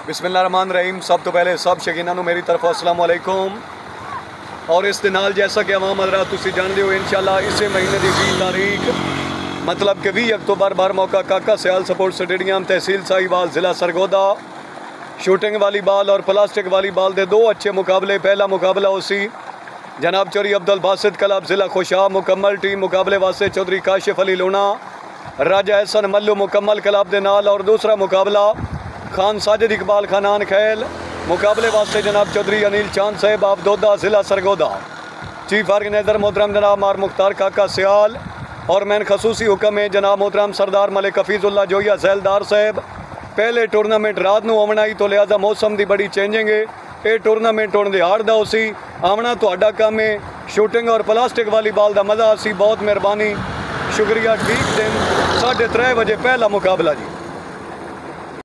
बिस्मिल्लाहिर्रहमानिर्रहीम। सब तो पहले सब शकीना नूं मेरी तरफ अस्सलाम वालेकुम। और इस दे नाल जैसा कि आवाम हज़रात तुसीं जानदे हो इंशाअल्लाह इस महीने की 20 तारीख मतलब कि 20 अक्तूबर बार मौका काका सियाल स्पोर्ट्स स्टेडियम तहसील साहिवाल ज़िला सरगोदा शूटिंग वालीबाल और प्लास्टिक वालीबाल के दो अच्छे मुकाबले। पहला मुकाबला उसी जनाब चौधरी अब्दुल बासित क्लब ज़िला खुशाब मुकम्मल टीम मुकाबले वास्ते चौधरी काशिफ अली लोना राजा एहसन मल्लू मुकम्मल क्लब के नाल। और दूसरा मुकाबला खान साजिद इकबाल खानान खैल मुकाबले वास्ते जनाब चौधरी अनिल चांद साहब आप दोदा ज़िला सरगोदा। चीफ ऑर्गेनाइज़र मोहतरम जनाब मार मुख्तार काका सियाल और मैन खसूसी हुक्म है जनाब मोहतरम सरदार मलिक हफीजुल्ला जोया जैलदार साहब। पहले टूरनामेंट रात को आना ही तो लिहाजा मौसम की बड़ी चेंजिंग है। ये टूरनामेंट होने दिहाड़ का उसी आना तो काम है। शूटिंग और प्लास्टिक वालीबाल का मज़ा असी बहुत मेहरबानी शुक्रिया। ठीक दिन 3:30 बजे पहला मुकाबला जी।